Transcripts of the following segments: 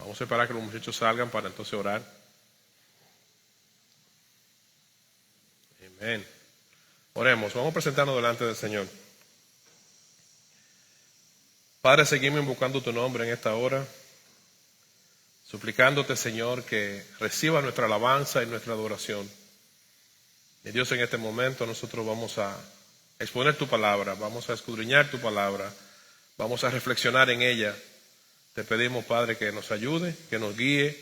Vamos a esperar que los muchachos salgan para entonces orar. Amén. Oremos, vamos a presentarnos delante del Señor. Padre, seguimos invocando tu nombre en esta hora, suplicándote, Señor, que reciba nuestra alabanza y nuestra adoración. Y Dios, en este momento nosotros vamos a exponer tu palabra, vamos a escudriñar tu palabra, vamos a reflexionar en ella. Te pedimos, Padre, que nos ayude, que nos guíe,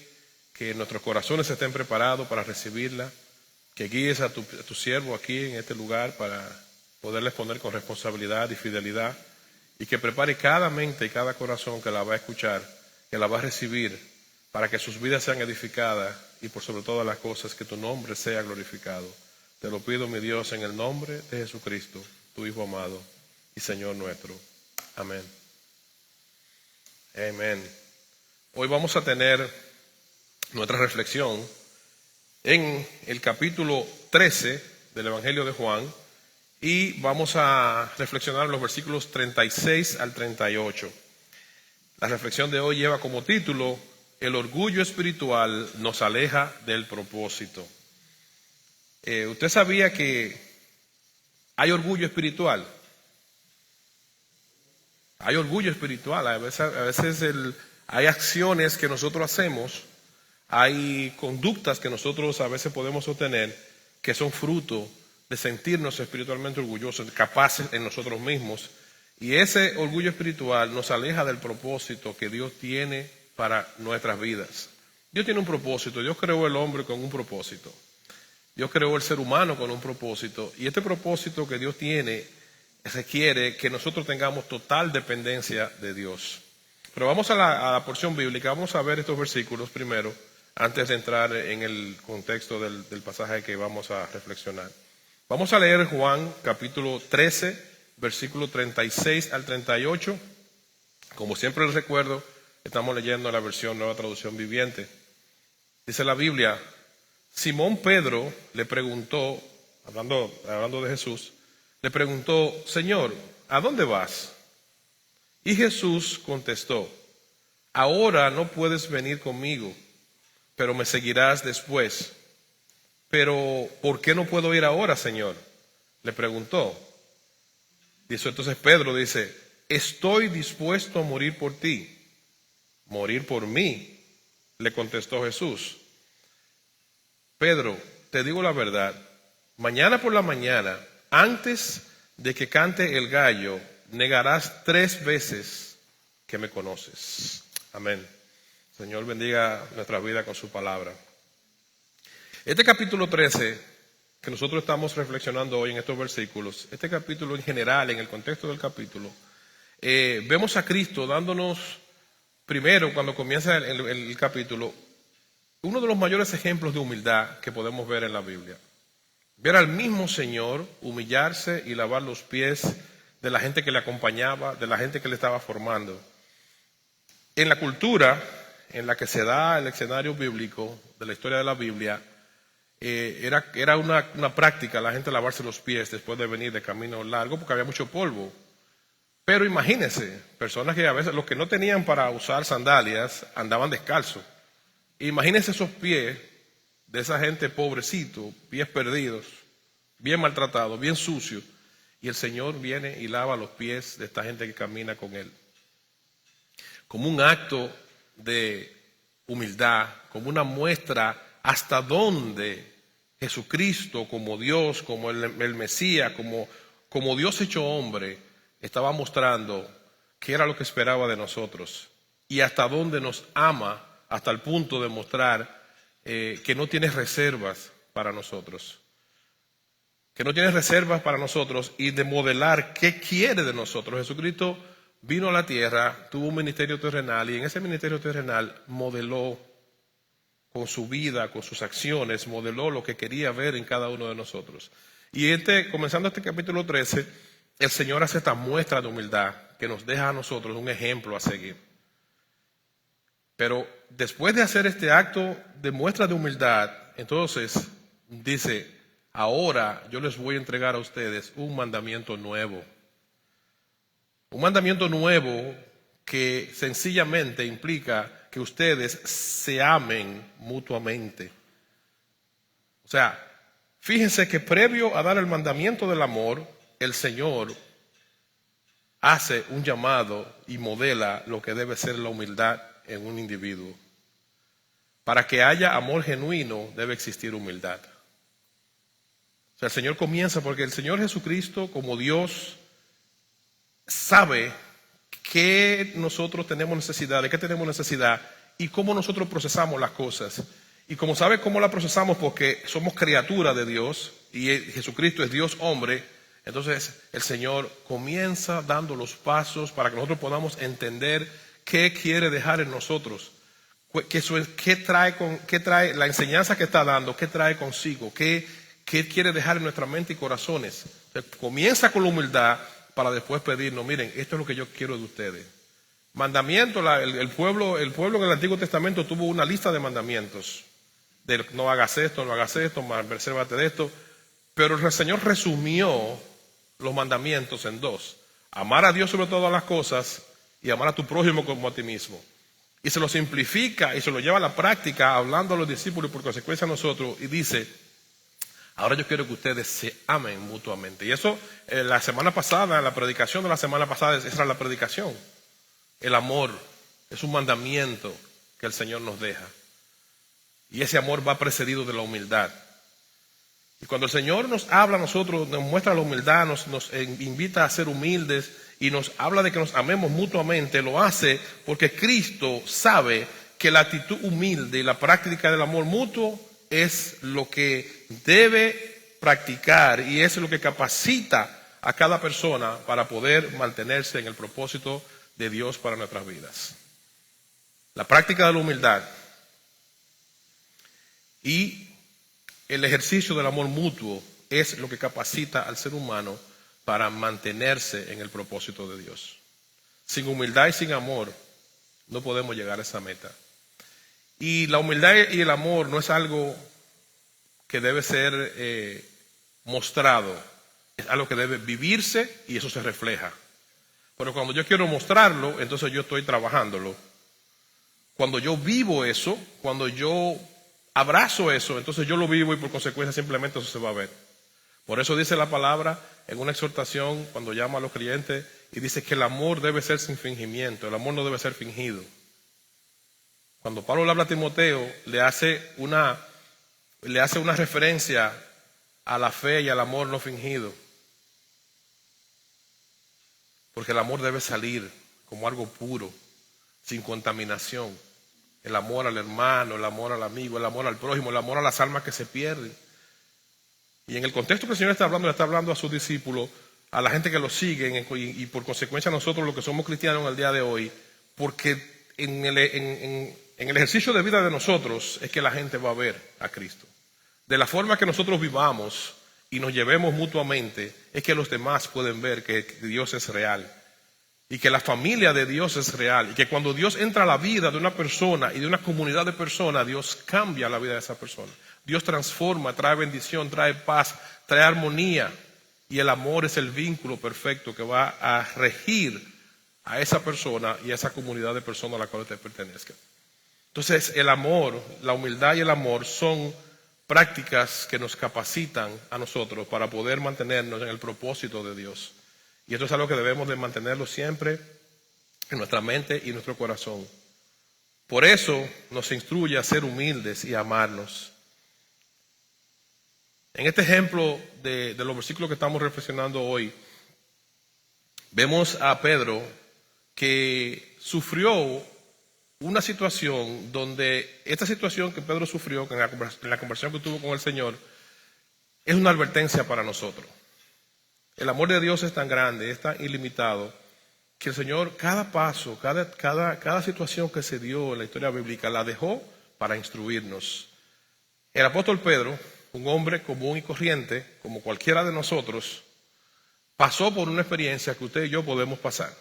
que nuestros corazones estén preparados para recibirla, que guíes a tu siervo aquí en este lugar para poderle exponer con responsabilidad y fidelidad, y que prepare cada mente y cada corazón que la va a escuchar, que la va a recibir, para que sus vidas sean edificadas y por sobre todas las cosas que tu nombre sea glorificado. Te lo pido, mi Dios, en el nombre de Jesucristo, tu Hijo amado y Señor nuestro. Amén. Amén. Hoy vamos a tener nuestra reflexión en el capítulo 13 del Evangelio de Juan y vamos a reflexionar en los versículos 36 al 38. La reflexión de hoy lleva como título: el orgullo espiritual nos aleja del propósito. ¿Usted sabía que hay orgullo espiritual? Hay orgullo espiritual. A veces hay acciones que nosotros hacemos, hay conductas que nosotros a veces podemos obtener que son fruto de sentirnos espiritualmente orgullosos, capaces en nosotros mismos. Y ese orgullo espiritual nos aleja del propósito que Dios tiene para nuestras vidas. Dios tiene un propósito. Dios creó el hombre con un propósito. Dios creó el ser humano con un propósito. Y este propósito que Dios tiene requiere que nosotros tengamos total dependencia de Dios. Pero vamos a la porción bíblica. Vamos a ver estos versículos primero, antes de entrar en el contexto del pasaje que vamos a reflexionar. Vamos a leer Juan capítulo 13, versículo 36 al 38. Como siempre les recuerdo, estamos leyendo la versión Nueva Traducción Viviente. Dice la Biblia: Simón Pedro le preguntó, hablando de Jesús, le preguntó: Señor, ¿a dónde vas? Y Jesús contestó: ahora no puedes venir conmigo, pero me seguirás después. Pero, ¿por qué no puedo ir ahora, Señor? Le preguntó. Dice entonces Pedro, dice: estoy dispuesto a morir por ti. ¿Morir por mí?, le contestó Jesús. Pedro, te digo la verdad, mañana por la mañana, antes de que cante el gallo, negarás 3 veces que me conoces. Amén. Señor, bendiga nuestra vida con su palabra. Este capítulo 13, que nosotros estamos reflexionando hoy en estos versículos, este capítulo en general, en el contexto del capítulo, vemos a Cristo dándonos, primero, cuando comienza el capítulo, uno de los mayores ejemplos de humildad que podemos ver en la Biblia. Ver al mismo Señor humillarse y lavar los pies de la gente que le acompañaba, de la gente que le estaba formando. En la cultura en la que se da el escenario bíblico de la historia de la Biblia, era una práctica la gente lavarse los pies después de venir de camino largo porque había mucho polvo. Pero imagínense, personas que a veces los que no tenían para usar sandalias andaban descalzos. Imagínense esos pies de esa gente pobrecito, pies perdidos, bien maltratados, bien sucios, y el Señor viene y lava los pies de esta gente que camina con Él. Como un acto de humildad, como una muestra hasta dónde Jesucristo, como Dios, como el Mesías, como Dios hecho hombre, estaba mostrando qué era lo que esperaba de nosotros y hasta dónde nos ama, hasta el punto de mostrar que no tiene reservas para nosotros. Que no tiene reservas para nosotros y de modelar qué quiere de nosotros. Jesucristo vino a la tierra, tuvo un ministerio terrenal y en ese ministerio terrenal modeló con su vida, con sus acciones, modeló lo que quería ver en cada uno de nosotros. Y comenzando este capítulo 13, el Señor hace esta muestra de humildad que nos deja a nosotros un ejemplo a seguir. Pero después de hacer este acto de muestra de humildad, entonces dice: ahora yo les voy a entregar a ustedes un mandamiento nuevo. Un mandamiento nuevo que sencillamente implica que ustedes se amen mutuamente. O sea, fíjense que previo a dar el mandamiento del amor, el Señor hace un llamado y modela lo que debe ser la humildad en un individuo. Para que haya amor genuino debe existir humildad. O sea, el Señor comienza porque el Señor Jesucristo, como Dios, sabe qué nosotros tenemos necesidad, de qué tenemos necesidad y cómo nosotros procesamos las cosas. Y como sabe cómo la procesamos porque somos criaturas de Dios y Jesucristo es Dios hombre, entonces el Señor comienza dando los pasos para que nosotros podamos entender qué quiere dejar en nosotros, qué trae la enseñanza que está dando, qué trae consigo, qué quiere dejar en nuestra mente y corazones. Entonces, comienza con la humildad para después pedirnos, miren, esto es lo que yo quiero de ustedes. Mandamientos, el pueblo en el Antiguo Testamento tuvo una lista de mandamientos. De no hagas esto, resérvate de esto. Pero el Señor resumió los mandamientos en dos. Amar a Dios sobre todas las cosas y amar a tu prójimo como a ti mismo. Y se lo simplifica y se lo lleva a la práctica hablando a los discípulos y por consecuencia a nosotros. Y dice, ahora yo quiero que ustedes se amen mutuamente. Y eso, la semana pasada, la predicación de la semana pasada, esa era la predicación. El amor es un mandamiento que el Señor nos deja. Y ese amor va precedido de la humildad. Y cuando el Señor nos habla a nosotros, nos muestra la humildad, nos invita a ser humildes y nos habla de que nos amemos mutuamente, lo hace porque Cristo sabe que la actitud humilde y la práctica del amor mutuo es lo que debe practicar y es lo que capacita a cada persona para poder mantenerse en el propósito de Dios para nuestras vidas. La práctica de la humildad y el ejercicio del amor mutuo es lo que capacita al ser humano para mantenerse en el propósito de Dios. Sin humildad y sin amor no podemos llegar a esa meta. Y la humildad y el amor no es algo que debe ser mostrado, es algo que debe vivirse y eso se refleja. Pero cuando yo quiero mostrarlo, entonces yo estoy trabajándolo. Cuando yo vivo eso, cuando yo abrazo eso, entonces yo lo vivo y por consecuencia simplemente eso se va a ver. Por eso dice la palabra en una exhortación cuando llama a los creyentes y dice que el amor debe ser sin fingimiento, el amor no debe ser fingido. Cuando Pablo le habla a Timoteo, le hace una referencia a la fe y al amor no fingido. Porque el amor debe salir como algo puro, sin contaminación. El amor al hermano, el amor al amigo, el amor al prójimo, el amor a las almas que se pierden. Y en el contexto que el Señor está hablando, le está hablando a sus discípulos, a la gente que lo siguen y por consecuencia a nosotros los que somos cristianos en el día de hoy, porque en el ejercicio de vida de nosotros es que la gente va a ver a Cristo. De la forma que nosotros vivamos y nos llevemos mutuamente, es que los demás pueden ver que Dios es real. Y que la familia de Dios es real. Y que cuando Dios entra a la vida de una persona y de una comunidad de personas, Dios cambia la vida de esa persona. Dios transforma, trae bendición, trae paz, trae armonía. Y el amor es el vínculo perfecto que va a regir a esa persona y a esa comunidad de personas a la cual usted pertenezca. Entonces, el amor, la humildad y el amor son prácticas que nos capacitan a nosotros para poder mantenernos en el propósito de Dios. Y esto es algo que debemos de mantenerlo siempre en nuestra mente y en nuestro corazón. Por eso nos instruye a ser humildes y a amarnos. En este ejemplo de los versículos que estamos reflexionando hoy, vemos a Pedro que sufrió una situación donde esta situación que Pedro sufrió en la conversación que tuvo con el Señor es una advertencia para nosotros. El amor de Dios es tan grande, es tan ilimitado, que el Señor cada paso, cada situación que se dio en la historia bíblica la dejó para instruirnos. El apóstol Pedro, un hombre común y corriente, como cualquiera de nosotros, pasó por una experiencia que usted y yo podemos pasar.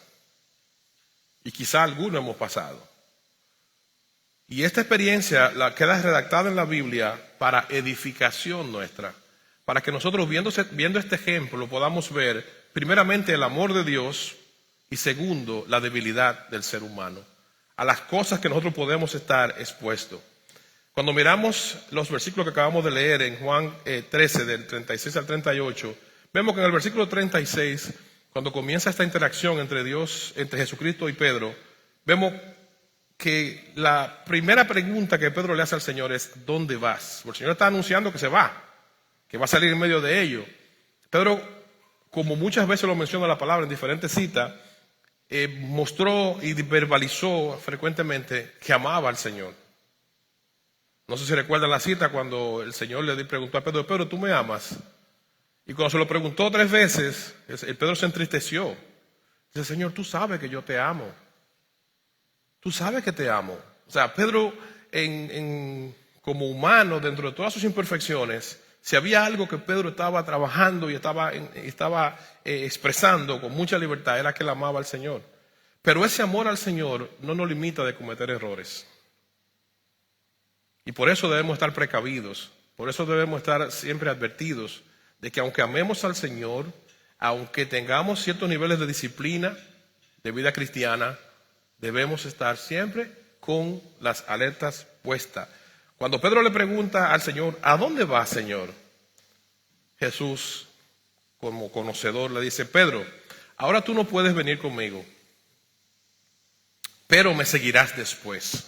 Y quizá algunos hemos pasado. Y esta experiencia la queda redactada en la Biblia para edificación nuestra. Para que nosotros viendo este ejemplo podamos ver primeramente el amor de Dios y segundo la debilidad del ser humano. a las cosas que nosotros podemos estar expuestos. Cuando miramos los versículos que acabamos de leer en Juan 13, del 36 al 38, vemos que en el versículo 36, cuando comienza esta interacción entre Dios, entre Jesucristo y Pedro, vemos que la primera pregunta que Pedro le hace al Señor es: ¿dónde vas? Porque el Señor está anunciando que se va, que va a salir en medio de ellos. Pedro, como muchas veces lo menciona la palabra en diferentes citas, mostró y verbalizó frecuentemente que amaba al Señor. No sé si recuerdan la cita cuando el Señor le preguntó a Pedro: Pedro, ¿tú me amas? Y cuando se lo preguntó 3 veces, el Pedro se entristeció. Dice: Señor, tú sabes que yo te amo. Tú sabes que te amo. O sea, Pedro, como humano, dentro de todas sus imperfecciones, si había algo que Pedro estaba trabajando y estaba expresando con mucha libertad, era que él amaba al Señor. Pero ese amor al Señor no nos limita de cometer errores. Y por eso debemos estar precavidos, por eso debemos estar siempre advertidos de que aunque amemos al Señor, aunque tengamos ciertos niveles de disciplina, de vida cristiana, debemos estar siempre con las alertas puestas. Cuando Pedro le pregunta al Señor: ¿a dónde vas, Señor? Jesús, como conocedor, le dice: Pedro, ahora tú no puedes venir conmigo, pero me seguirás después.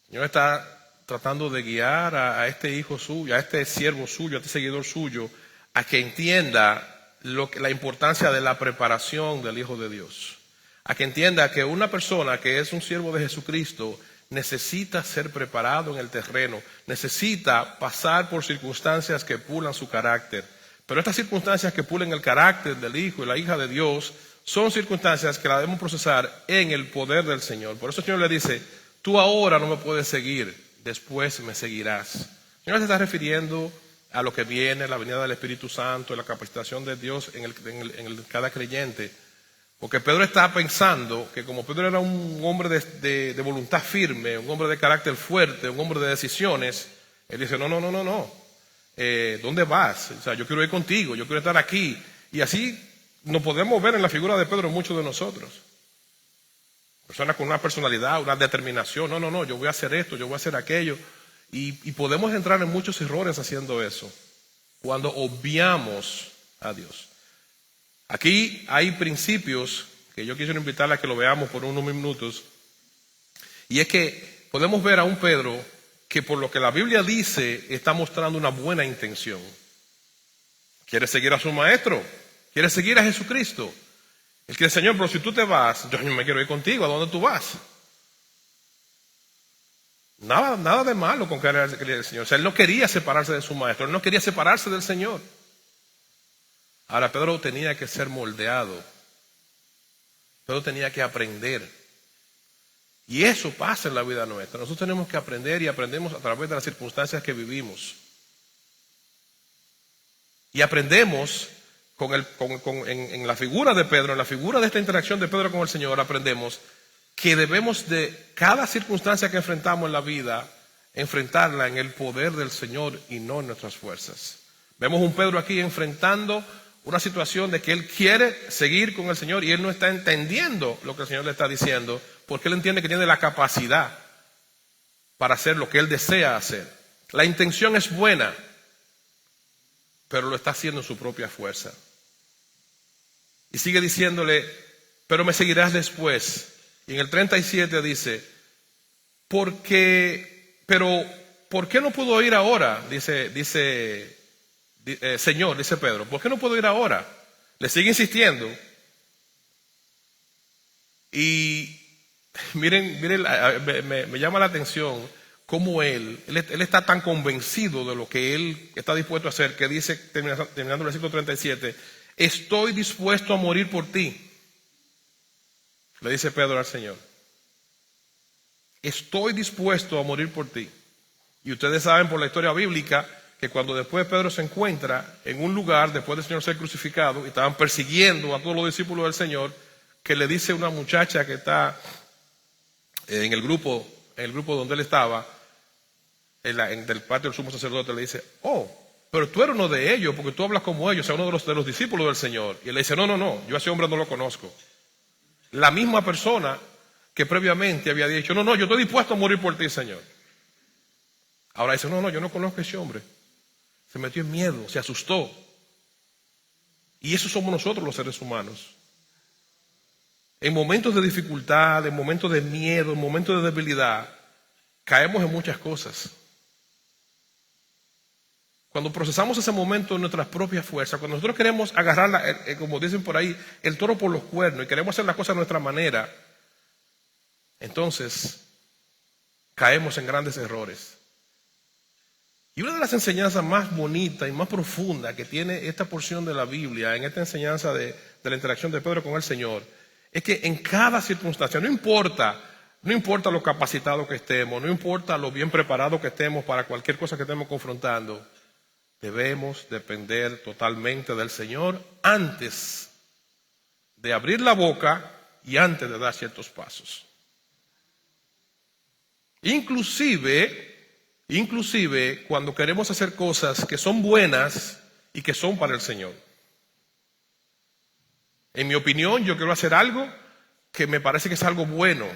El Señor está tratando de guiar a este hijo suyo, a este siervo suyo, a este seguidor suyo, a que entienda la importancia de la preparación del Hijo de Dios. A que entienda que una persona que es un siervo de Jesucristo necesita ser preparado en el terreno, necesita pasar por circunstancias que pulan su carácter. Pero estas circunstancias que pulen el carácter del Hijo y la hija de Dios son circunstancias que la debemos procesar en el poder del Señor. Por eso el Señor le dice: tú ahora no me puedes seguir, después me seguirás. El Señor se está refiriendo a lo que viene, la venida del Espíritu Santo, la capacitación de Dios en cada creyente. Porque Pedro está pensando que como Pedro era un hombre de voluntad firme, un hombre de carácter fuerte, un hombre de decisiones, él dice: no. ¿Dónde vas? O sea, yo quiero ir contigo, yo quiero estar aquí. Y así nos podemos ver en la figura de Pedro muchos de nosotros. Personas con una personalidad, una determinación. No, yo voy a hacer esto, yo voy a hacer aquello. Y podemos entrar en muchos errores haciendo eso, cuando obviamos a Dios. Aquí hay principios que yo quisiera invitarle a que lo veamos por unos minutos. Y es que podemos ver a un Pedro que, por lo que la Biblia dice, está mostrando una buena intención. Quiere seguir a su maestro, quiere seguir a Jesucristo. Él quiere: Señor, pero si tú te vas, yo me quiero ir contigo. ¿A dónde tú vas? Nada de malo con querer al Señor. O sea, él no quería separarse de su maestro, él no quería separarse del Señor. Ahora, Pedro tenía que ser moldeado. Pedro tenía que aprender. Y eso pasa en la vida nuestra. Nosotros tenemos que aprender, y aprendemos a través de las circunstancias que vivimos. Y aprendemos en la figura de Pedro, en la figura de esta interacción de Pedro con el Señor, aprendemos que debemos de cada circunstancia que enfrentamos en la vida, enfrentarla en el poder del Señor y no en nuestras fuerzas. Vemos un Pedro aquí enfrentando una situación de que él quiere seguir con el Señor y él no está entendiendo lo que el Señor le está diciendo, porque él entiende que tiene la capacidad para hacer lo que él desea hacer. La intención es buena, pero lo está haciendo en su propia fuerza. Y sigue diciéndole: pero me seguirás después. Y en el 37 dice: ¿por qué no puedo ir ahora? Señor, dice Pedro, ¿por qué no puedo ir ahora? Le sigue insistiendo. Y miren, me llama la atención cómo él está tan convencido de lo que él está dispuesto a hacer, que dice, terminando el versículo 37, estoy dispuesto a morir por ti. Le dice Pedro al Señor: estoy dispuesto a morir por ti. Y ustedes saben por la historia bíblica que cuando después Pedro se encuentra en un lugar, después del Señor ser crucificado, y estaban persiguiendo a todos los discípulos del Señor, que le dice una muchacha que está en el grupo donde él estaba, del patio del sumo sacerdote, le dice: oh, pero tú eres uno de ellos, porque tú hablas como ellos, o sea, uno de los discípulos del Señor. Y él le dice: no, yo a ese hombre no lo conozco. La misma persona que previamente había dicho, no, yo estoy dispuesto a morir por ti, Señor. Ahora dice, no, yo no conozco a ese hombre. Se metió en miedo, se asustó. Y eso somos nosotros los seres humanos. En momentos de dificultad, en momentos de miedo, en momentos de debilidad, caemos en muchas cosas. Cuando procesamos ese momento en nuestras propias fuerzas, cuando nosotros queremos agarrar, como dicen por ahí, el toro por los cuernos y queremos hacer las cosas a nuestra manera, entonces caemos en grandes errores. Y una de las enseñanzas más bonitas y más profundas que tiene esta porción de la Biblia, en esta enseñanza de la interacción de Pedro con el Señor, es que en cada circunstancia, no importa lo capacitado que estemos, no importa lo bien preparado que estemos para cualquier cosa que estemos confrontando, debemos depender totalmente del Señor antes de abrir la boca y antes de dar ciertos pasos. Inclusive cuando queremos hacer cosas que son buenas y que son para el Señor. En mi opinión, yo quiero hacer algo que me parece que es algo bueno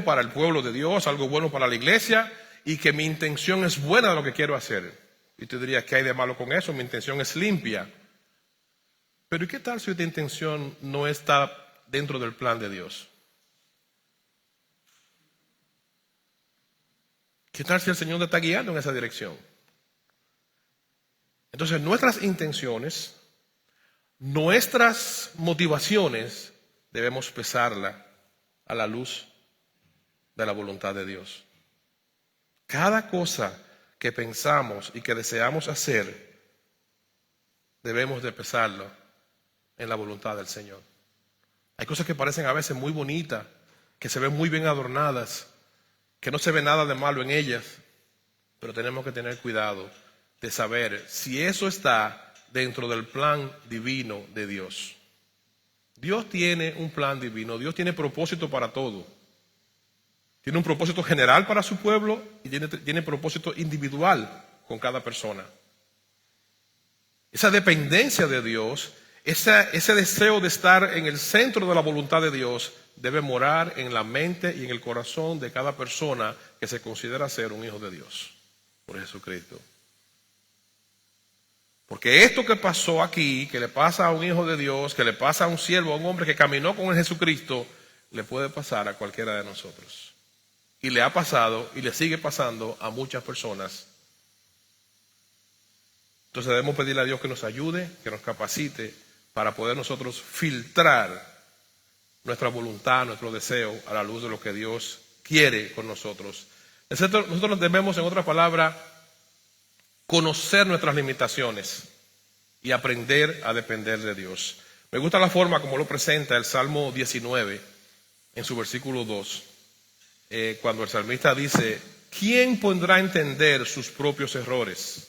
para el pueblo de Dios, algo bueno para la iglesia, y que mi intención es buena de lo que quiero hacer. Y tú dirías, ¿qué hay de malo con eso? Mi intención es limpia. Pero ¿y qué tal si esta intención no está dentro del plan de Dios? ¿Qué tal si el Señor te está guiando en esa dirección? Entonces nuestras intenciones, nuestras motivaciones, debemos pesarla a la luz de la voluntad de Dios. Cada cosa que pensamos y que deseamos hacer, debemos de pesarlo en la voluntad del Señor. Hay cosas que parecen a veces muy bonitas, que se ven muy bien adornadas, que no se ve nada de malo en ellas, pero tenemos que tener cuidado de saber si eso está dentro del plan divino de Dios. Dios tiene un plan divino, Dios tiene propósito para todo. Tiene un propósito general para su pueblo y tiene propósito individual con cada persona. Esa dependencia de Dios, ese deseo de estar en el centro de la voluntad de Dios, debe morar en la mente y en el corazón de cada persona que se considera ser un hijo de Dios, por Jesucristo. Porque esto que pasó aquí, que le pasa a un hijo de Dios, que le pasa a un siervo, a un hombre que caminó con el Jesucristo, le puede pasar a cualquiera de nosotros. Y le ha pasado y le sigue pasando a muchas personas. Entonces debemos pedirle a Dios que nos ayude, que nos capacite para poder nosotros filtrar nuestra voluntad, nuestro deseo a la luz de lo que Dios quiere con nosotros. Nosotros debemos, en otras palabras, conocer nuestras limitaciones y aprender a depender de Dios. Me gusta la forma como lo presenta el Salmo 19 en su versículo 2, cuando el salmista dice: ¿quién podrá entender sus propios errores?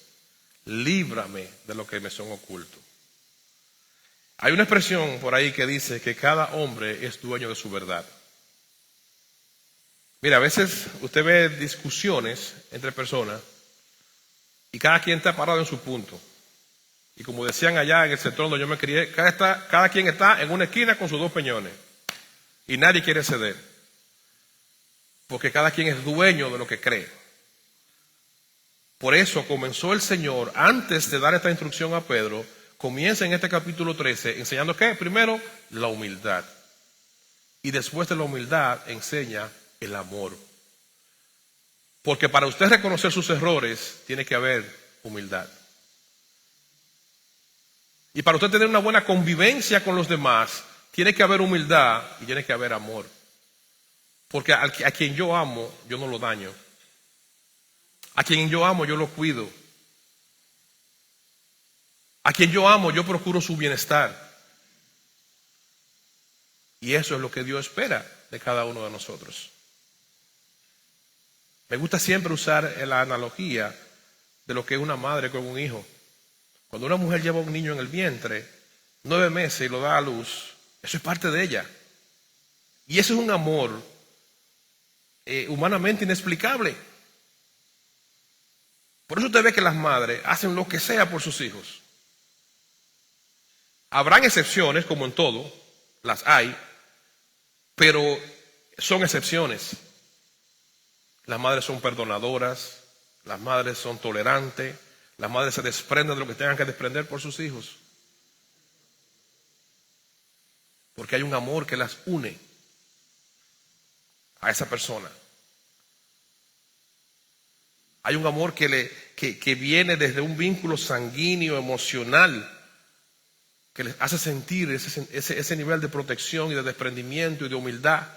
Líbrame de lo que me son ocultos. Hay una expresión por ahí que dice que cada hombre es dueño de su verdad. Mira, a veces usted ve discusiones entre personas y cada quien está parado en su punto. Y como decían allá en el sector donde yo me crié, cada quien está en una esquina con sus dos peñones. Y nadie quiere ceder. Porque cada quien es dueño de lo que cree. Por eso comenzó el Señor, antes de dar esta instrucción a Pedro, comienza en este capítulo 13 enseñando ¿qué? Primero, la humildad. Y después de la humildad enseña el amor. Porque para usted reconocer sus errores, tiene que haber humildad. Y para usted tener una buena convivencia con los demás, tiene que haber humildad y tiene que haber amor. Porque a quien yo amo, yo no lo daño. A quien yo amo, yo lo cuido. A quien yo amo, yo procuro su bienestar. Y eso es lo que Dios espera de cada uno de nosotros. Me gusta siempre usar la analogía de lo que es una madre con un hijo. Cuando una mujer lleva a un niño en el vientre, 9 meses y lo da a luz, eso es parte de ella. Y eso es un amor humanamente inexplicable. Por eso usted ve que las madres hacen lo que sea por sus hijos. Habrán excepciones, como en todo, las hay, pero son excepciones. Las madres son perdonadoras, las madres son tolerantes, las madres se desprenden de lo que tengan que desprender por sus hijos. Porque hay un amor que las une a esa persona. Hay un amor que viene desde un vínculo sanguíneo, emocional, que les hace sentir ese nivel de protección y de desprendimiento y de humildad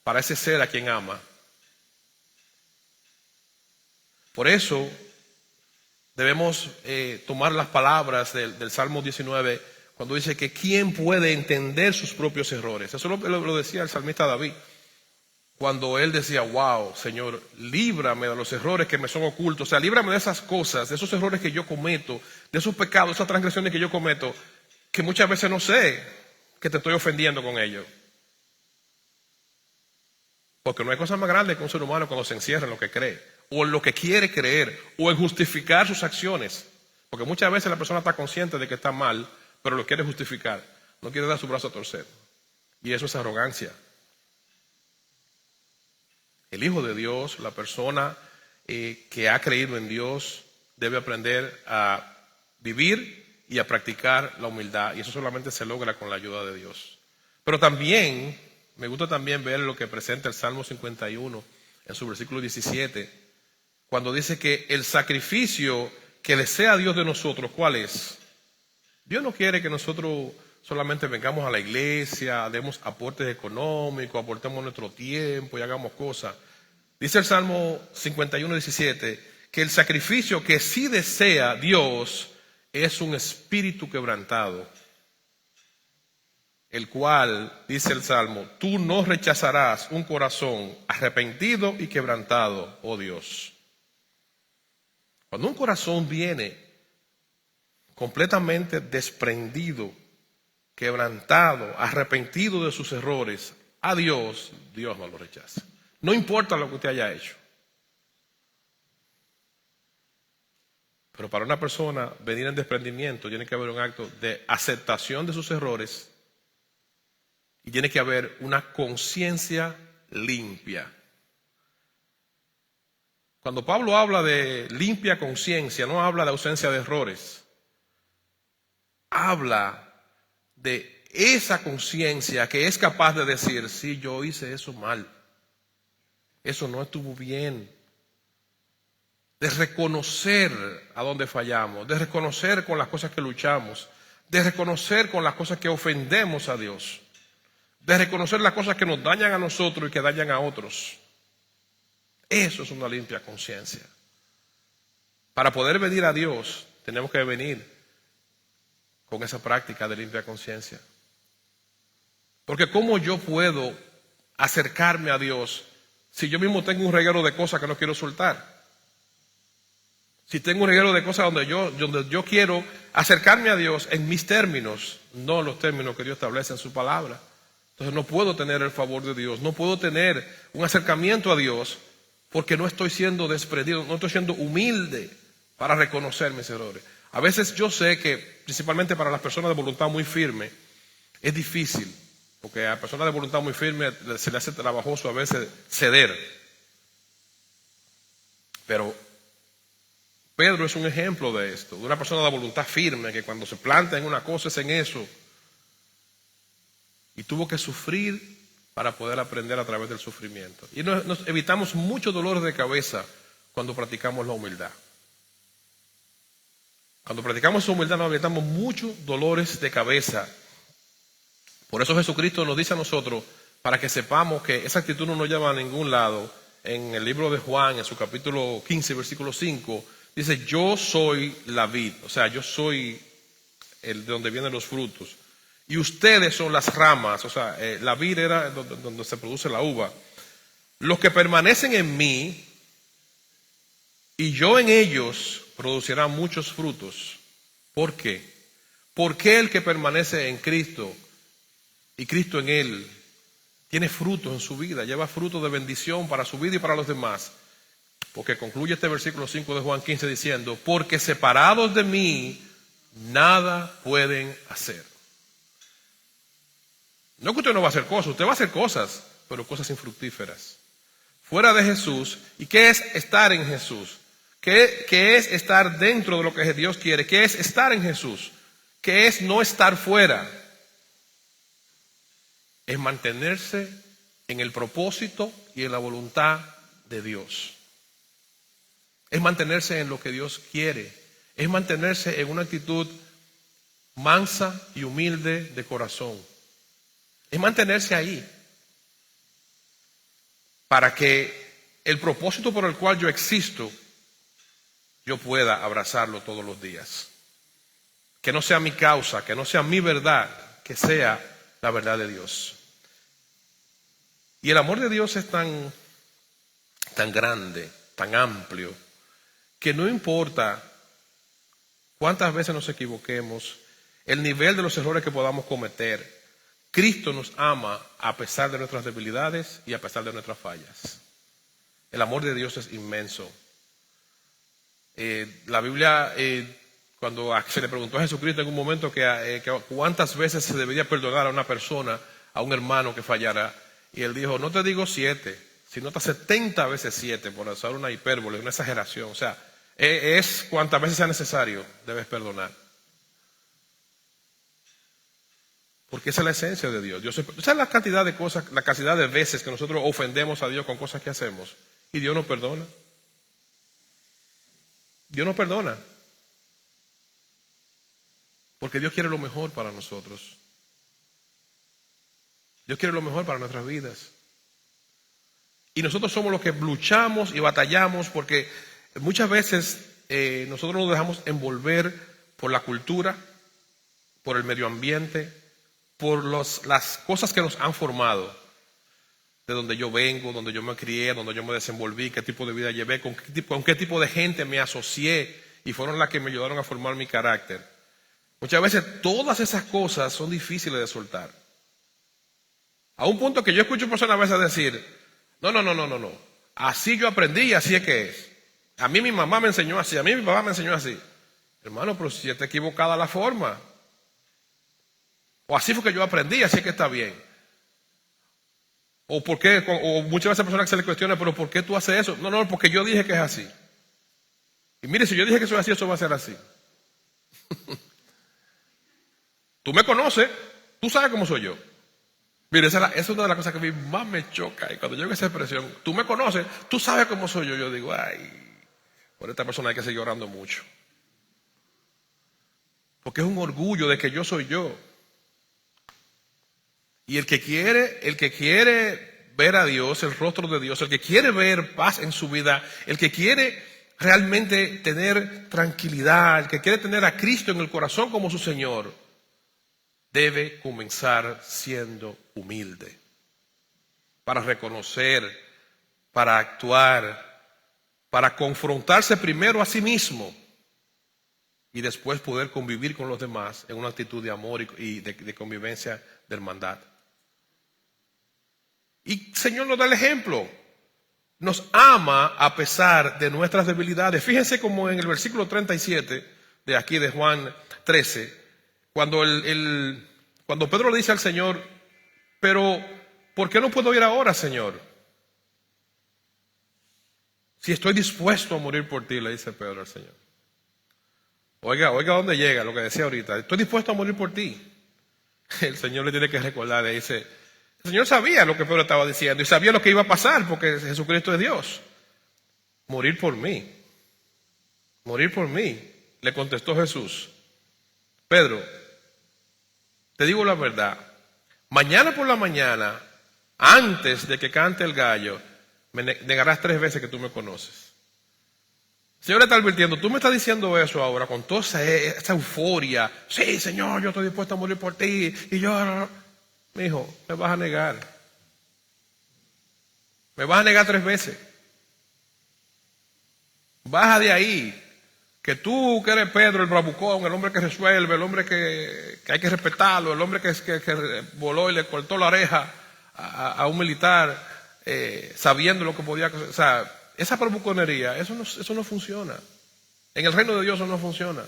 para ese ser a quien ama. Por eso debemos tomar las palabras del Salmo 19 cuando dice que ¿quién puede entender sus propios errores? Eso lo decía el salmista David. Cuando él decía, wow, Señor, líbrame de los errores que me son ocultos. O sea, líbrame de esas cosas, de esos errores que yo cometo, de esos pecados, esas transgresiones que yo cometo, que muchas veces no sé que te estoy ofendiendo con ello. Porque no hay cosa más grande que un ser humano cuando se encierra en lo que cree, o en lo que quiere creer, o en justificar sus acciones. Porque muchas veces la persona está consciente de que está mal, pero lo quiere justificar. No quiere dar su brazo a torcer. Y eso es arrogancia. El Hijo de Dios, la persona que ha creído en Dios, debe aprender a vivir y a practicar la humildad. Y eso solamente se logra con la ayuda de Dios. Pero también, me gusta también ver lo que presenta el Salmo 51 en su versículo 17, cuando dice que el sacrificio que le sea a Dios de nosotros, ¿cuál es? Dios no quiere que nosotros solamente vengamos a la iglesia, demos aportes económicos, aportemos nuestro tiempo y hagamos cosas. Dice el Salmo 51, 17, que el sacrificio que sí desea Dios es un espíritu quebrantado, el cual, dice el Salmo, tú no rechazarás un corazón arrepentido y quebrantado, oh Dios. Cuando un corazón viene completamente desprendido, quebrantado, arrepentido de sus errores, a Dios, Dios no lo rechaza. No importa lo que usted haya hecho. Pero para una persona venir en desprendimiento tiene que haber un acto de aceptación de sus errores y tiene que haber una conciencia limpia. Cuando Pablo habla de limpia conciencia, no habla de ausencia de errores. Habla de esa conciencia que es capaz de decir, sí, yo hice eso mal, eso no estuvo bien. De reconocer a dónde fallamos, de reconocer con las cosas que luchamos, de reconocer con las cosas que ofendemos a Dios, de reconocer las cosas que nos dañan a nosotros y que dañan a otros. Eso es una limpia conciencia. Para poder venir a Dios, tenemos que venir con esa práctica de limpia conciencia. Porque ¿cómo yo puedo acercarme a Dios si yo mismo tengo un reguero de cosas que no quiero soltar? Si tengo un reguero de cosas donde yo quiero acercarme a Dios en mis términos, no en los términos que Dios establece en su palabra. Entonces no puedo tener el favor de Dios, no puedo tener un acercamiento a Dios porque no estoy siendo desprendido, no estoy siendo humilde para reconocer mis errores. A veces yo sé que, principalmente para las personas de voluntad muy firme, es difícil, porque a personas de voluntad muy firme se le hace trabajoso a veces ceder. Pero Pedro es un ejemplo de esto, de una persona de voluntad firme, que cuando se planta en una cosa es en eso. Y tuvo que sufrir para poder aprender a través del sufrimiento. Y nos evitamos muchos dolores de cabeza cuando practicamos la humildad. Cuando practicamos la humildad nos evitamos muchos dolores de cabeza. Por eso Jesucristo nos dice a nosotros, para que sepamos que esa actitud no nos lleva a ningún lado, en el libro de Juan, en su capítulo 15, versículo 5, dice, yo soy la vid, o sea, yo soy el de donde vienen los frutos. Y ustedes son las ramas, o sea, la vid era donde se produce la uva. Los que permanecen en mí y yo en ellos producirán muchos frutos. ¿Por qué? Porque el que permanece en Cristo y Cristo en él tiene frutos en su vida, lleva frutos de bendición para su vida y para los demás. Porque concluye este versículo 5 de Juan 15 diciendo, porque separados de mí nada pueden hacer. No que usted no va a hacer cosas, usted va a hacer cosas, pero cosas infructíferas. Fuera de Jesús. ¿Y qué es estar en Jesús? ¿Qué es estar dentro de lo que Dios quiere? ¿Qué es estar en Jesús? ¿Qué es no estar fuera? Es mantenerse en el propósito y en la voluntad de Dios. Es mantenerse en lo que Dios quiere. Es mantenerse en una actitud mansa y humilde de corazón. Es mantenerse ahí. Para que el propósito por el cual yo existo, yo pueda abrazarlo todos los días. Que no sea mi causa, que no sea mi verdad, que sea la verdad de Dios. Y el amor de Dios es tan grande, tan amplio, que no importa cuántas veces nos equivoquemos, el nivel de los errores que podamos cometer, Cristo nos ama a pesar de nuestras debilidades y a pesar de nuestras fallas. El amor de Dios es inmenso. La Biblia, cuando se le preguntó a Jesucristo en un momento que cuántas veces se debería perdonar a una persona, a un hermano que fallara, y él dijo, no te digo 7, sino hasta 70 veces 7, por usar una hipérbole, una exageración. O sea, es cuantas veces sea necesario, debes perdonar. Porque esa es la esencia de Dios. ¿Sabes la cantidad de cosas, la cantidad de veces que nosotros ofendemos a Dios con cosas que hacemos? Y Dios nos perdona. Dios nos perdona. Porque Dios quiere lo mejor para nosotros. Dios quiere lo mejor para nuestras vidas. Y nosotros somos los que luchamos y batallamos porque muchas veces nosotros nos dejamos envolver por la cultura, por el medio ambiente, por las cosas que nos han formado, de donde yo vengo, donde yo me crié, donde yo me desenvolví, qué tipo de vida llevé, con qué tipo de gente me asocié y fueron las que me ayudaron a formar mi carácter. Muchas veces todas esas cosas son difíciles de soltar. A un punto que yo escucho personas a veces decir, no, así yo aprendí y así es que es. A mí mi mamá me enseñó así, a mí mi papá me enseñó así. Hermano, pero si está equivocada la forma. O así fue que yo aprendí, así es que está bien. O muchas veces personas que se les cuestiona, pero ¿por qué tú haces eso? No, porque yo dije que es así. Y mire, si yo dije que soy así, eso va a ser así. Tú me conoces, tú sabes cómo soy yo. Mire, esa es una de las cosas que a mí más me choca. Y cuando yo veo esa expresión, tú me conoces, tú sabes cómo soy yo. Yo digo, ay, por esta persona hay que seguir orando mucho. Porque es un orgullo de que yo soy yo. Y el que quiere ver a Dios, el rostro de Dios, el que quiere ver paz en su vida, el que quiere realmente tener tranquilidad, el que quiere tener a Cristo en el corazón como su Señor, debe comenzar siendo humilde. Para reconocer, para actuar, para confrontarse primero a sí mismo y después poder convivir con los demás en una actitud de amor y de convivencia, de hermandad. Y el Señor nos da el ejemplo. Nos ama a pesar de nuestras debilidades. Fíjense como en el versículo 37 de aquí de Juan 13, cuando Pedro le dice al Señor, pero ¿por qué no puedo ir ahora, Señor? Si estoy dispuesto a morir por ti, le dice Pedro al Señor. Oiga dónde llega lo que decía ahorita. Estoy dispuesto a morir por ti. El Señor le tiene que recordar, le dice, el Señor sabía lo que Pedro estaba diciendo y sabía lo que iba a pasar porque Jesucristo es Dios. Morir por mí, le contestó Jesús. Pedro, te digo la verdad, mañana por la mañana, antes de que cante el gallo, me negarás 3 veces que tú me conoces. El Señor está advirtiendo, tú me estás diciendo eso ahora con toda esa euforia. Sí, Señor, yo estoy dispuesto a morir por ti. Y yo, mi hijo, me vas a negar. Me vas a negar 3 veces. Baja de ahí. Que tú, que eres Pedro, el bravucón, el hombre que resuelve, el hombre que hay que respetarlo, el hombre que voló y le cortó la oreja a un militar, sabiendo lo que podía. O sea, esa bravuconería, eso no funciona. En el reino de Dios eso no funciona.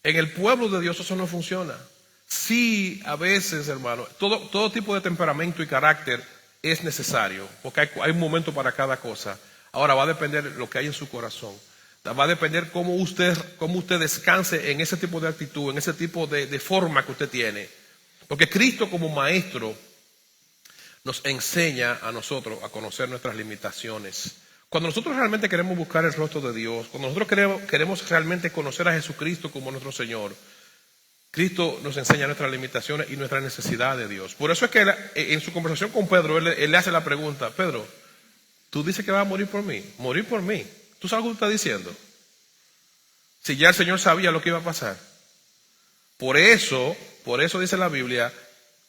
En el pueblo de Dios eso no funciona. Sí, a veces, hermano, todo tipo de temperamento y carácter es necesario, porque hay un momento para cada cosa. Ahora va a depender lo que hay en su corazón. Va a depender cómo usted descanse en ese tipo de actitud, en ese tipo de forma que usted tiene. Porque Cristo como maestro nos enseña a nosotros a conocer nuestras limitaciones. Cuando nosotros realmente queremos buscar el rostro de Dios, cuando nosotros queremos realmente conocer a Jesucristo como nuestro Señor, Cristo nos enseña nuestras limitaciones y nuestra necesidad de Dios. Por eso es que en su conversación con Pedro, él le hace la pregunta: Pedro, tú dices que vas a morir por mí. Morir por mí. ¿Tú sabes lo que está diciendo? Si ya el Señor sabía lo que iba a pasar. Por eso dice la Biblia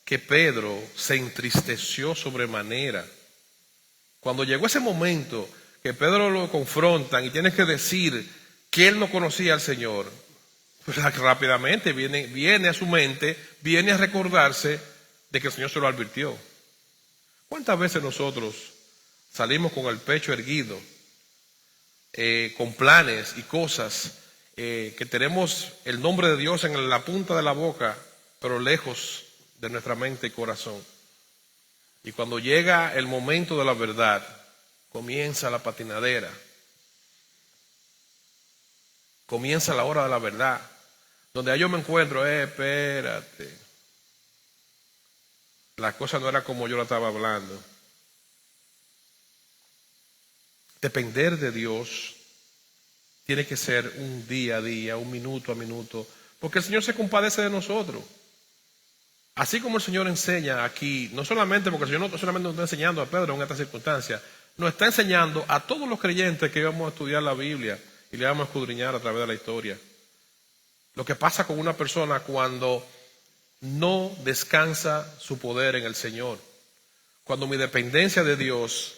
que Pedro se entristeció sobremanera. Cuando llegó ese momento que Pedro lo confrontan y tiene que decir que él no conocía al Señor, pues rápidamente viene a su mente, viene a recordarse de que el Señor se lo advirtió. ¿Cuántas veces nosotros salimos con el pecho erguido, con planes y cosas, que tenemos el nombre de Dios en la punta de la boca, pero lejos de nuestra mente y corazón? Y cuando llega el momento de la verdad, comienza la patinadera. Comienza la hora de la verdad. Donde yo me encuentro, espérate. La cosa no era como yo la estaba hablando. Depender de Dios tiene que ser un día a día, un minuto a minuto, porque el Señor se compadece de nosotros. Así como el Señor enseña aquí, no solamente porque el Señor no solamente nos está enseñando a Pedro en esta circunstancia, nos está enseñando a todos los creyentes que íbamos a estudiar la Biblia y le vamos a escudriñar a través de la historia. Lo que pasa con una persona cuando no descansa su poder en el Señor. Cuando mi dependencia de Dios,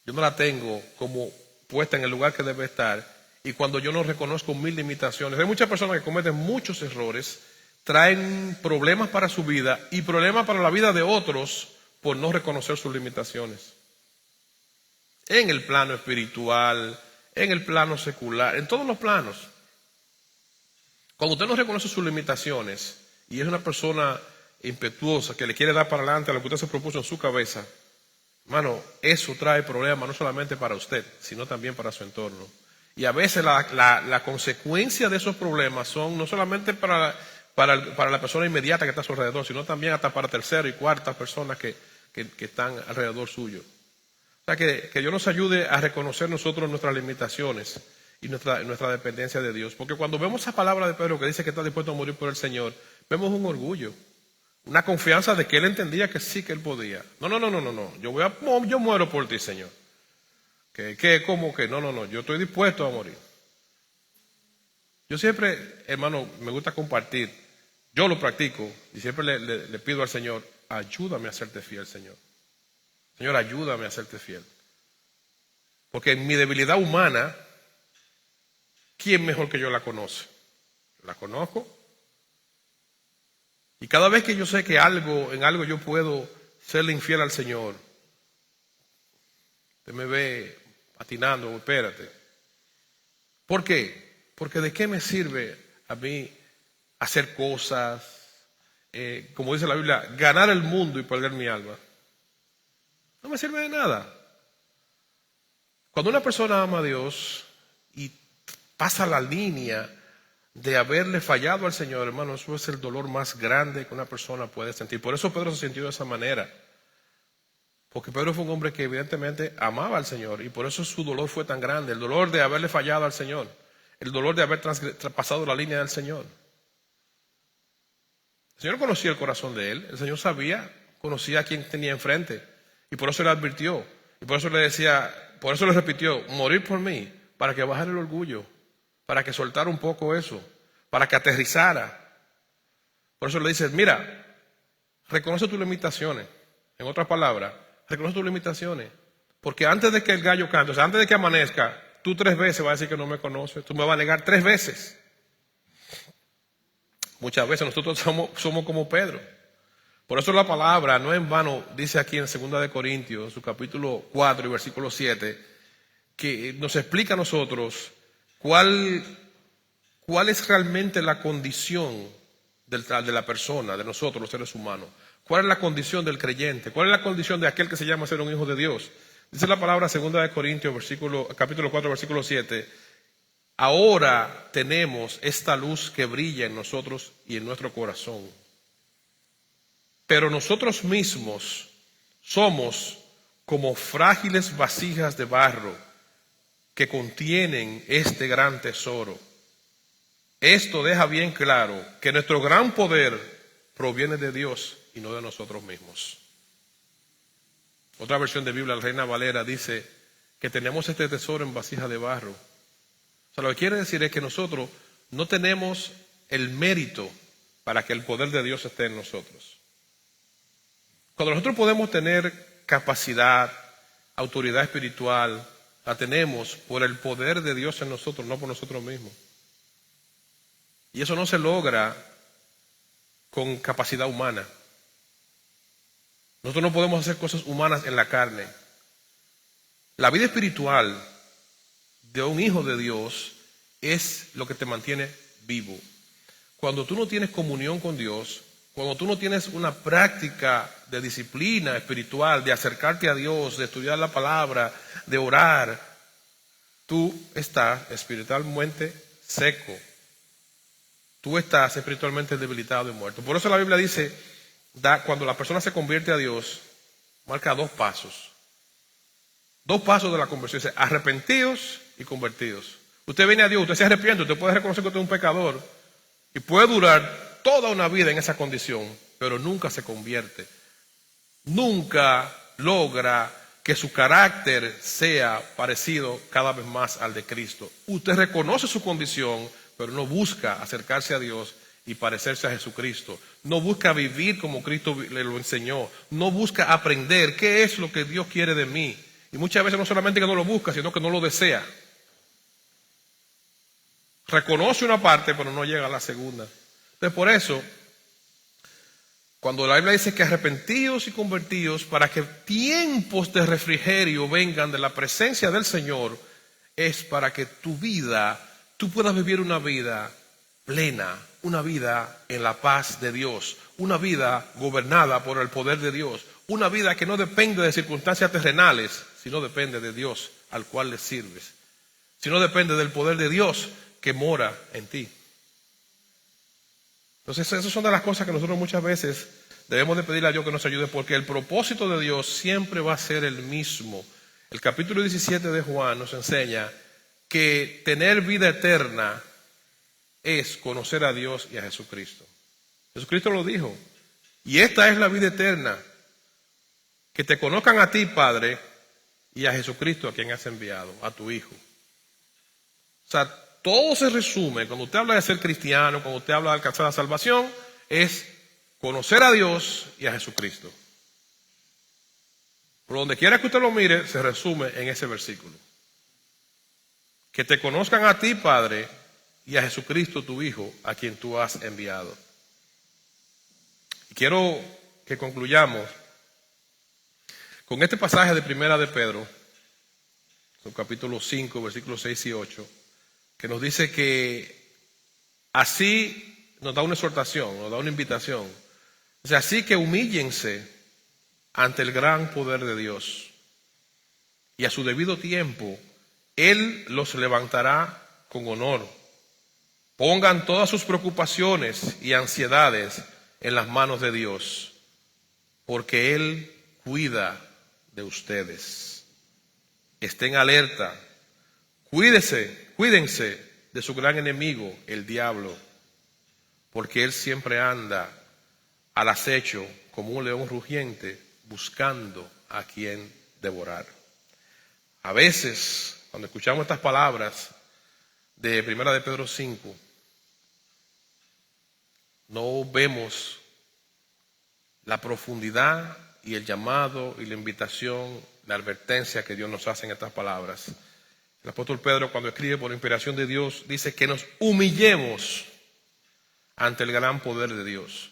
yo no la tengo como puesta en el lugar que debe estar, y cuando yo no reconozco mis limitaciones. Hay muchas personas que cometen muchos errores, traen problemas para su vida y problemas para la vida de otros por no reconocer sus limitaciones. En el plano espiritual, en el plano secular, en todos los planos. Cuando usted no reconoce sus limitaciones y es una persona impetuosa que le quiere dar para adelante a lo que usted se propuso en su cabeza, hermano, eso trae problemas no solamente para usted, sino también para su entorno. Y a veces la consecuencia de esos problemas son no solamente para la persona inmediata que está a su alrededor, sino también hasta para terceras y cuartas personas que están alrededor suyo. O sea, que Dios nos ayude a reconocer nosotros nuestras limitaciones y nuestra dependencia de Dios. Porque cuando vemos esa palabra de Pedro que dice que está dispuesto a morir por el Señor, vemos un orgullo, una confianza de que él entendía que sí, que él podía. No. Yo muero por ti, Señor. ¿Cómo que? No, yo estoy dispuesto a morir. Yo siempre, hermano, me gusta compartir. Yo lo practico y siempre le pido al Señor: ayúdame a serte fiel, Señor. Señor, ayúdame a serte fiel. Porque en mi debilidad humana, ¿quién mejor que yo la conoce? La conozco. Y cada vez que yo sé que en algo yo puedo serle infiel al Señor, usted me ve patinando, espérate. ¿Por qué? Porque ¿de qué me sirve a mí hacer cosas, como dice la Biblia, ganar el mundo y perder mi alma? No me sirve de nada. Cuando una persona ama a Dios y pasa la línea de haberle fallado al Señor, hermano, eso es el dolor más grande que una persona puede sentir. Por eso Pedro se sintió de esa manera. Porque Pedro fue un hombre que evidentemente amaba al Señor y por eso su dolor fue tan grande. El dolor de haberle fallado al Señor. El dolor de haber traspasado la línea del Señor. El Señor conocía el corazón de él. El Señor conocía a quien tenía enfrente. Y por eso le advirtió. Y por eso le decía, por eso le repitió: morir por mí, para que bajara el orgullo, para que soltara un poco eso, para que aterrizara. Por eso le dice: mira, reconoce tus limitaciones. En otras palabras, reconoce tus limitaciones. Porque antes de que el gallo cante, o sea, antes de que amanezca, tú 3 veces vas a decir que no me conoces. Tú me vas a negar 3 veces. Muchas veces nosotros somos como Pedro. Por eso la palabra, no en vano, dice aquí en 2 de Corintios, en su capítulo 4 y versículo 7, que nos explica a nosotros cuál es realmente la condición de la persona, de nosotros los seres humanos. ¿Cuál es la condición del creyente? ¿Cuál es la condición de aquel que se llama ser un hijo de Dios? Dice la palabra 2 Corintios, capítulo 4, versículo 7. Ahora tenemos esta luz que brilla en nosotros y en nuestro corazón. Pero nosotros mismos somos como frágiles vasijas de barro que contienen este gran tesoro. Esto deja bien claro que nuestro gran poder proviene de Dios y no de nosotros mismos. Otra versión de Biblia, la Reina Valera, dice que tenemos este tesoro en vasija de barro. O sea, lo que quiere decir es que nosotros no tenemos el mérito para que el poder de Dios esté en nosotros. Cuando nosotros podemos tener capacidad, autoridad espiritual, la tenemos por el poder de Dios en nosotros, no por nosotros mismos. Y eso no se logra con capacidad humana. Nosotros no podemos hacer cosas humanas en la carne. La vida espiritual de un hijo de Dios es lo que te mantiene vivo. Cuando tú no tienes comunión con Dios, cuando tú no tienes una práctica de disciplina espiritual, de acercarte a Dios, de estudiar la palabra, de orar, tú estás espiritualmente seco. Tú estás espiritualmente debilitado y muerto. Por eso la Biblia dice, cuando la persona se convierte a Dios, marca 2 pasos. 2 pasos de la conversión. Dice, arrepentidos y convertidos. Usted viene a Dios, usted se arrepiente, usted puede reconocer que usted es un pecador y puede durar toda una vida en esa condición, pero nunca se convierte. Nunca logra que su carácter sea parecido cada vez más al de Cristo. Usted reconoce su condición, pero no busca acercarse a Dios y parecerse a Jesucristo. No busca vivir como Cristo le lo enseñó. No busca aprender qué es lo que Dios quiere de mí. Y muchas veces no solamente que no lo busca, sino que no lo desea. Reconoce una parte, pero no llega a la segunda. Entonces, por eso, cuando la Biblia dice que arrepentidos y convertidos para que tiempos de refrigerio vengan de la presencia del Señor, es para que tu vida, tú puedas vivir una vida plena, una vida en la paz de Dios, una vida gobernada por el poder de Dios, una vida que no depende de circunstancias terrenales, sino depende de Dios al cual le sirves, sino depende del poder de Dios que mora en ti. Entonces, esas son de las cosas que nosotros muchas veces debemos de pedirle a Dios que nos ayude, porque el propósito de Dios siempre va a ser el mismo. El capítulo 17 de Juan nos enseña que tener vida eterna es conocer a Dios y a Jesucristo. Jesucristo lo dijo. Y esta es la vida eterna, que te conozcan a ti, Padre, y a Jesucristo a quien has enviado, a tu Hijo. O sea, todo se resume, cuando usted habla de ser cristiano, cuando usted habla de alcanzar la salvación, es conocer a Dios y a Jesucristo. Por donde quiera que usted lo mire, se resume en ese versículo. Que te conozcan a ti, Padre, y a Jesucristo, tu Hijo, a quien tú has enviado. Y quiero que concluyamos con este pasaje de Primera de Pedro, capítulo 5, versículos 6 y 8, que nos dice que así nos da una exhortación, nos da una invitación. O sea, así que humíllense ante el gran poder de Dios, y a su debido tiempo Él los levantará con honor. Pongan todas sus preocupaciones y ansiedades en las manos de Dios, porque Él cuida de ustedes. Estén alerta, cuídense de su gran enemigo, el diablo, porque él siempre anda al acecho como un león rugiente, buscando a quien devorar. A veces, cuando escuchamos estas palabras de Primera de Pedro 5, no vemos la profundidad y el llamado y la invitación, la advertencia que Dios nos hace en estas palabras. El apóstol Pedro, cuando escribe por inspiración de Dios, dice que nos humillemos ante el gran poder de Dios.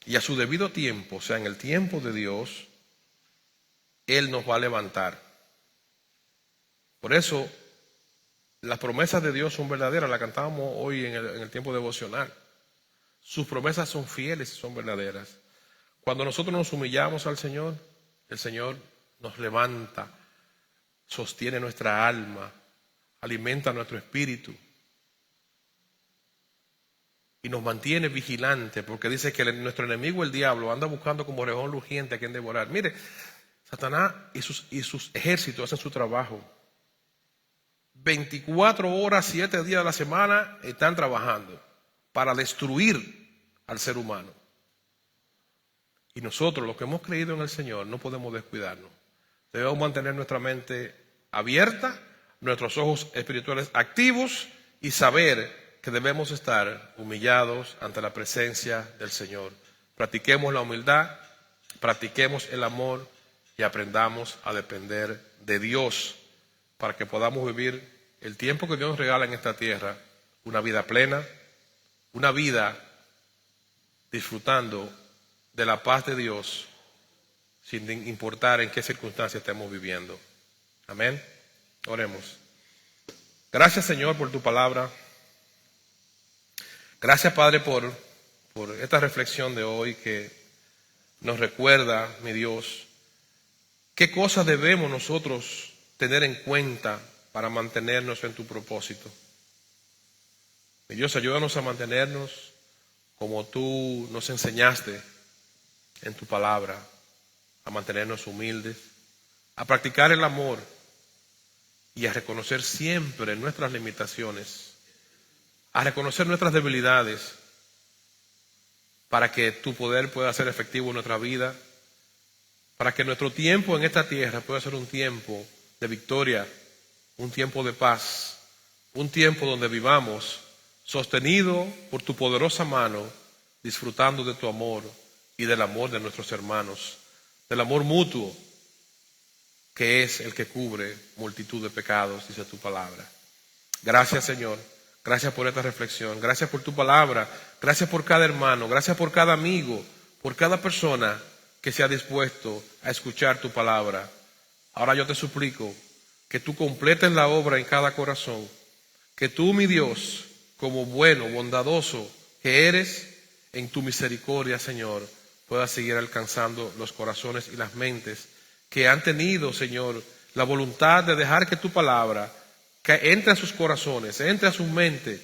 Y a su debido tiempo, o sea, en el tiempo de Dios, Él nos va a levantar. Por eso, las promesas de Dios son verdaderas, la cantábamos hoy en el tiempo devocional. Sus promesas son fieles y son verdaderas. Cuando nosotros nos humillamos al Señor, el Señor nos levanta, sostiene nuestra alma, alimenta nuestro espíritu y nos mantiene vigilantes, porque dice que nuestro enemigo, el diablo, anda buscando como león rugiente a quien devorar. Mire, Satanás y sus ejércitos hacen su trabajo. 24 horas, 7 días de la semana están trabajando para destruir al ser humano. Y nosotros, los que hemos creído en el Señor, no podemos descuidarnos. Debemos mantener nuestra mente abierta, nuestros ojos espirituales activos y saber que debemos estar humillados ante la presencia del Señor. Practiquemos la humildad, practiquemos el amor y aprendamos a depender de Dios para que podamos vivir el tiempo que Dios nos regala en esta tierra, una vida plena, una vida disfrutando de la paz de Dios sin importar en qué circunstancias estemos viviendo. Amén. Oremos. Gracias, Señor, por tu palabra. Gracias, Padre, por esta reflexión de hoy que nos recuerda, mi Dios, qué cosas debemos nosotros tener en cuenta para mantenernos en tu propósito. Mi Dios, ayúdanos a mantenernos como tú nos enseñaste en tu palabra, a mantenernos humildes, a practicar el amor y a reconocer siempre nuestras limitaciones, a reconocer nuestras debilidades para que tu poder pueda ser efectivo en nuestra vida, para que nuestro tiempo en esta tierra pueda ser un tiempo de victoria, un tiempo de paz, un tiempo donde vivamos sostenido por tu poderosa mano, disfrutando de tu amor y del amor de nuestros hermanos, del amor mutuo, que es el que cubre multitud de pecados, dice tu palabra. Gracias, Señor. Gracias por esta reflexión. Gracias por tu palabra. Gracias por cada hermano. Gracias por cada amigo, por cada persona que se ha dispuesto a escuchar tu palabra. Ahora yo te suplico que tú completes la obra en cada corazón. Que tú, mi Dios, como bueno, bondadoso que eres, en tu misericordia, Señor, puedas seguir alcanzando los corazones y las mentes que han tenido, Señor, la voluntad de dejar que tu palabra que entre a sus corazones, entre a sus mentes,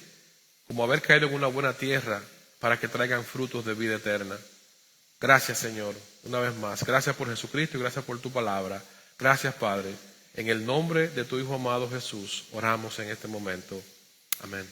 como haber caído en una buena tierra para que traigan frutos de vida eterna. Gracias, Señor, una vez más. Gracias por Jesucristo y gracias por tu palabra. Gracias, Padre. En el nombre de tu Hijo amado Jesús, oramos en este momento. Amén.